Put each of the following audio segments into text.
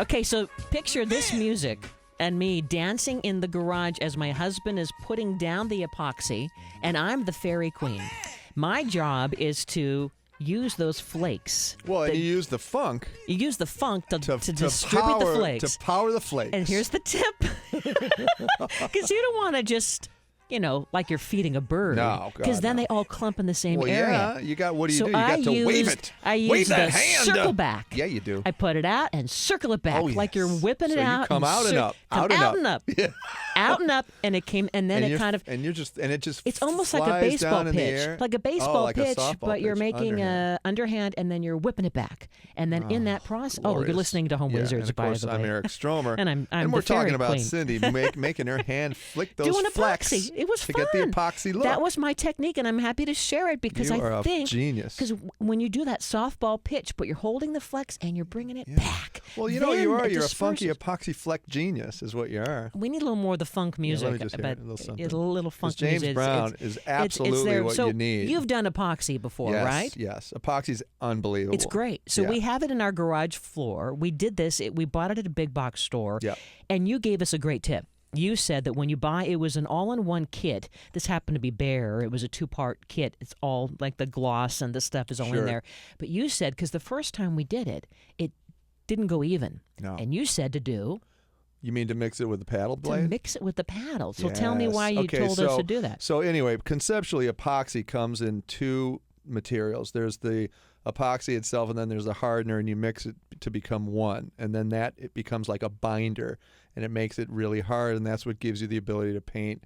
Okay, so picture this music and me dancing in the garage as my husband is putting down the epoxy, and I'm the fairy queen. My job is to use those flakes. Well, and you use the funk. You use the funk to distribute the flakes. To power the flakes. And here's the tip. Because you don't want to just, like you're feeding a bird. No, because then they all clump in the same area. Yeah, you got, what do you do? You got to wave it. I use wave the that hand. circle back. Yeah, you do. I put it out and circle it back like you're whipping it out. So you come out and up. Out and up. Yeah. Out and up, and it came, and then it kind of. And it just. It's almost like a baseball pitch, like a baseball pitch, but you're making a underhand, and then you're whipping it back, and then in that process, glorious. You're listening to Home Wizards, and of by course, the way. I'm Eric Stromer, and we're the fairy talking about queen. Cindy making her hand flick those doing flecks epoxy. It was to fun. get the epoxy look. That was my technique, and I'm happy to share it because you are I think a genius. Because when you do that softball pitch, but you're holding the flex and you're bringing it back. Well, you are. You're a funky epoxy fleck genius, is what you are. We need a little more of the funk music. Let me just hear a little funk James music. Brown is absolutely what you need. You've done epoxy before, right? Yes. Epoxy's unbelievable. It's great. So we have it in our garage floor. We did this. We bought it at a big box store. Yeah. And you gave us a great tip. You said that when you buy, it was an all-in-one kit. This happened to be bare. It was a 2-part kit. It's all like the gloss and the stuff is all in there. But you said, because the first time we did it, it didn't go even. No. And you said to do... You mean to mix it with the paddle blade? To mix it with the paddle. So tell me why you told us to do that. So anyway, conceptually, epoxy comes in 2 materials. There's the epoxy itself, and then there's the hardener, and you mix it to become one. And then it becomes like a binder, and it makes it really hard, and that's what gives you the ability to paint,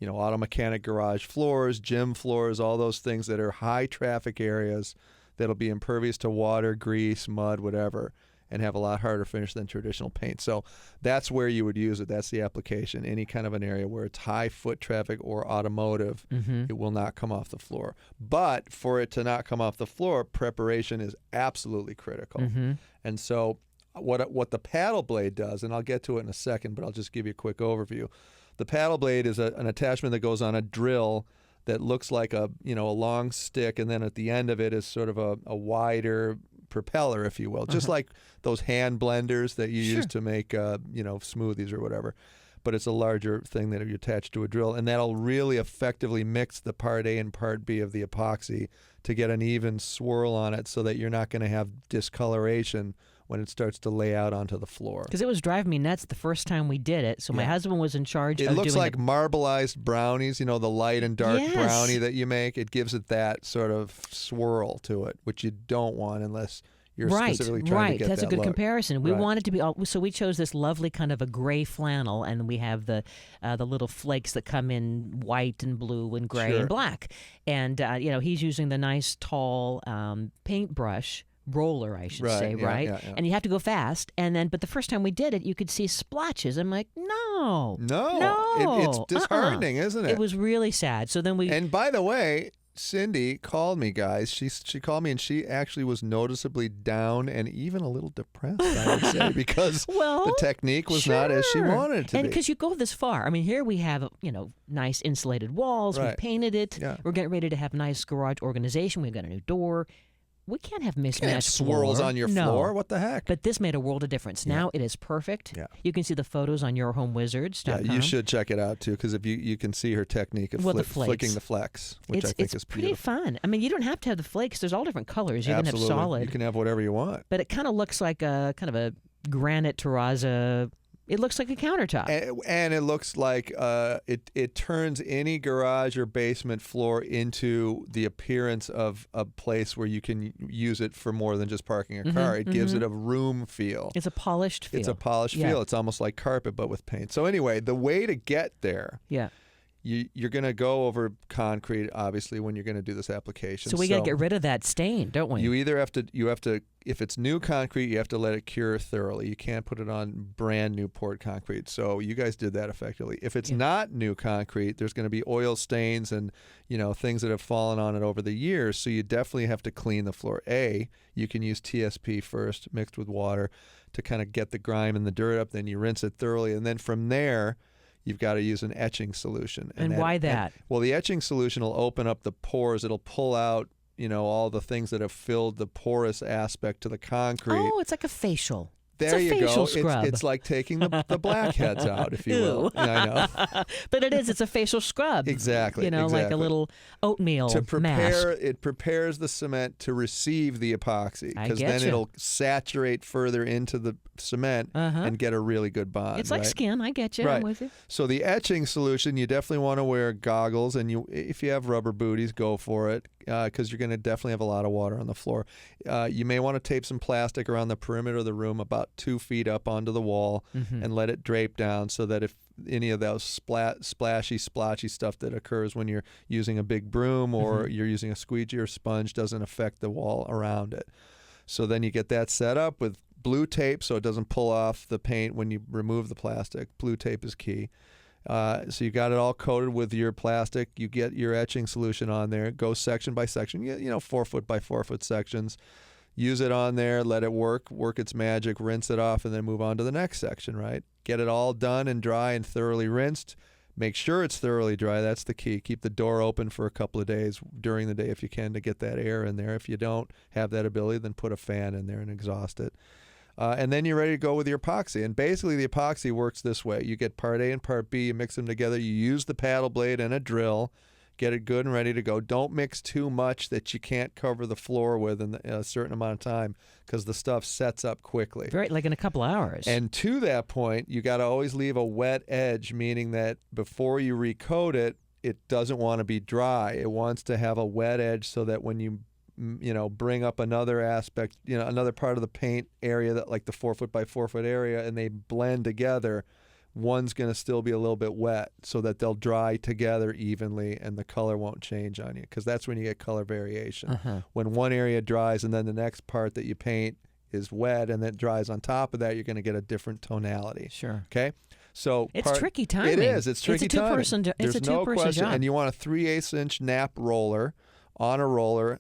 auto mechanic garage floors, gym floors, all those things that are high traffic areas that'll be impervious to water, grease, mud, whatever, and have a lot harder finish than traditional paint. So that's where you would use it. That's the application. Any kind of an area where it's high foot traffic or automotive, it will not come off the floor. But for it to not come off the floor, preparation is absolutely critical. And so what the paddle blade does, and I'll get to it in a second, but I'll just give you a quick overview. The paddle blade is an attachment that goes on a drill that looks like a long stick, and then at the end of it is sort of a wider propeller, if you will, just like those hand blenders that you use to make smoothies or whatever. But it's a larger thing that you attach to a drill, and that'll really effectively mix the part A and part B of the epoxy to get an even swirl on it, so that you're not going to have discoloration when it starts to lay out onto the floor. Because it was driving me nuts the first time we did it. So my husband was in charge of doing it. It looks like marbleized brownies, the light and dark brownie that you make. It gives it that sort of swirl to it, which you don't want unless you're specifically trying to get That's that a good look. comparison. We wanted to be so we chose this lovely kind of a gray flannel, and we have the little flakes that come in white and blue and gray and black. And he's using the nice tall paintbrush roller, I should say, right? Yeah. And you have to go fast. And then, but the first time we did it, you could see splotches. I'm like, no. It's disheartening, isn't it? It was really sad. So then And by the way, Cindy called me, guys. She called me, and she actually was noticeably down and even a little depressed, I would say, because the technique was not as she wanted it to be. And because you go this far. I mean, here we have, nice insulated walls. We painted it. Yeah. We're getting ready to have nice garage organization. We've got a new door. We can't have mismatched swirls on your floor. What the heck? But this made a world of difference. Now it is perfect. Yeah. You can see the photos on yourhomewizards.com. Yeah, you should check it out, too, because if you can see her technique of flicking the flex, which I think is beautiful. It's pretty fun. I mean, you don't have to have the flakes. There's all different colors. You can have solid. You can have whatever you want. But it kind of looks like a kind of a granite terrazzo. It looks like a countertop. And it looks like it turns any garage or basement floor into the appearance of a place where you can use it for more than just parking a car. It gives it a room feel. It's a polished feel. It's a polished feel. It's almost like carpet, but with paint. So anyway, the way to get there... Yeah. You're going to go over concrete, obviously, when you're going to do this application. So we got to get rid of that stain, don't we? You either have to, if it's new concrete, you have to let it cure thoroughly. You can't put it on brand new poured concrete. So you guys did that effectively. If it's not new concrete, there's going to be oil stains and, things that have fallen on it over the years. So you definitely have to clean the floor. You can use TSP first, mixed with water, to kind of get the grime and the dirt up. Then you rinse it thoroughly. And then from there, you've got to use an etching solution. And why that? Well, the etching solution will open up the pores. It'll pull out, all the things that have filled the porous aspect to the concrete. Oh, it's like a facial. There It's a you go. facial scrub. It's like taking the blackheads out, if you will. Ew. Yeah, I know. But it is. It's a facial scrub. Exactly. Like a exactly. little oatmeal To mask. prepare, it prepares the cement to receive the epoxy, I because then getcha. it'll saturate further into the cement and get a really good bond. It's like right? skin. I get you. Right. I'm with you. So the etching solution, you definitely want to wear goggles, and if you have rubber booties, go for it, because you're going to definitely have a lot of water on the floor. You may want to tape some plastic around the perimeter of the room about 2 feet up onto the wall and let it drape down, so that if any of those splashy, splotchy stuff that occurs when you're using a big broom or you're using a squeegee or sponge doesn't affect the wall around it. So then you get that set up with blue tape so it doesn't pull off the paint when you remove the plastic. Blue tape is key. So you got it all coated with your plastic. You get your etching solution on there. Go section by section. 4 foot by 4 foot sections. Use it on there. Let it work its magic. Rinse it off, and then move on to the next section. Right. Get it all done and dry and thoroughly rinsed. Make sure it's thoroughly dry. That's the key. Keep the door open for a couple of days during the day if you can to get that air in there. If you don't have that ability, then put a fan in there and exhaust it. And then you're ready to go with your epoxy. And basically the epoxy works this way. You get part A and part B, you mix them together, you use the paddle blade and a drill, get it good and ready to go. Don't mix too much that you can't cover the floor with in a certain amount of time, because the stuff sets up quickly. Right, like in a couple hours. And to that point, you got to always leave a wet edge, meaning that before you recoat it, it doesn't want to be dry. It wants to have a wet edge so that when you bring up another aspect, another part of the paint area, that like the 4 foot by 4 foot area, and they blend together, one's going to still be a little bit wet so that they'll dry together evenly and the color won't change on you, because that's when you get color variation. When one area dries and then the next part that you paint is wet and then it dries on top of that, you're going to get a different tonality. Sure. Okay? So it's tricky timing. It is. It's tricky timing. It's a There's no two-person question. job. And you want a 3/8 inch nap roller on a roller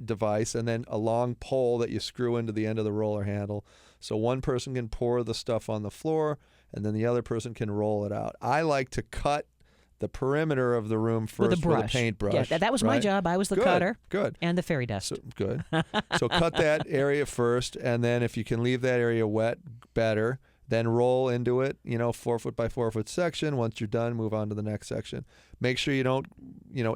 device, and then a long pole that you screw into the end of the roller handle. So one person can pour the stuff on the floor, and then the other person can roll it out. I like to cut the perimeter of the room first with a paintbrush. Yeah, that was my job. I was the cutter. Good. And the fairy dust. Good. So cut that area first, and then if you can leave that area wet, better. Then roll into it, 4 foot by 4 foot section. Once you're done, move on to the next section. Make sure you don't,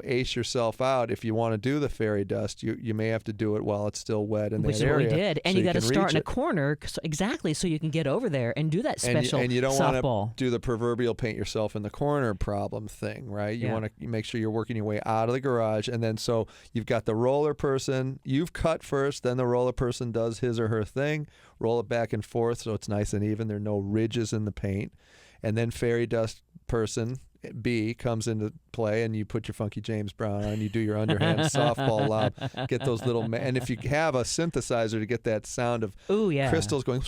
ace yourself out. If you want to do the fairy dust, you may have to do it while it's still wet in Which that is area. what we did. And so you got to start in a it. corner, exactly, so you can get over there and do that special and you don't softball. want to do the proverbial paint yourself in the corner problem thing, right? You want to make sure you're working your way out of the garage. And then so you've got the roller person. You've cut first, then the roller person does his or her thing. Roll it back and forth so it's nice and even. There are no ridges in the paint. And then fairy dust person B comes into play, and you put your funky James Brown on. You do your underhand softball lob. Get those little and if you have a synthesizer to get that sound of crystals going,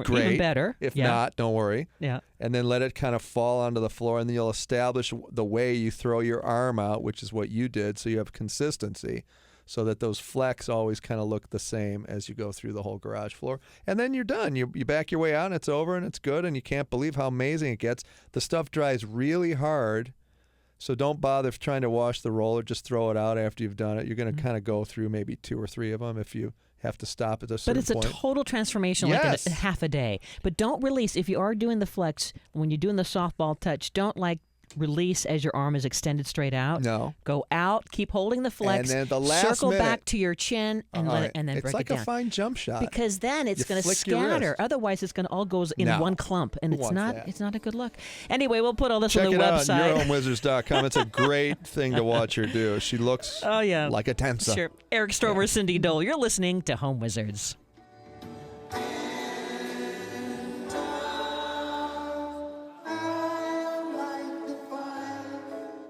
great. Even better. If not, don't worry. Yeah. And then let it kind of fall onto the floor, and then you'll establish the way you throw your arm out, which is what you did, so you have consistency, so that those flecks always kind of look the same as you go through the whole garage floor. And then you're done. You back your way out, and it's over, and it's good, and you can't believe how amazing it gets. The stuff dries really hard, so don't bother trying to wash the roller. Just throw it out after you've done it. You're going to kind of go through maybe 2 or 3 of them if you have to stop at a certain point. But it's a total transformation, like in half a day. But don't release. If you are doing the flex, when you're doing the softball touch, don't release as your arm is extended straight out. No. Go out, keep holding the flex, and then the last circle minute, back to your chin, and let it, and then it's break like it down. a fine jump shot. Because then it's going to flick your scatter. wrist. Otherwise, it's going to all goes in one clump, and it's not. that? It's not a good look. Anyway, we'll put all this Check on the it website. out, yourhomewizards.com. It's a great thing to watch her do. She looks like a dancer. Sure. Eric Stromer, Cindy Dole. You're listening to Home Wizards.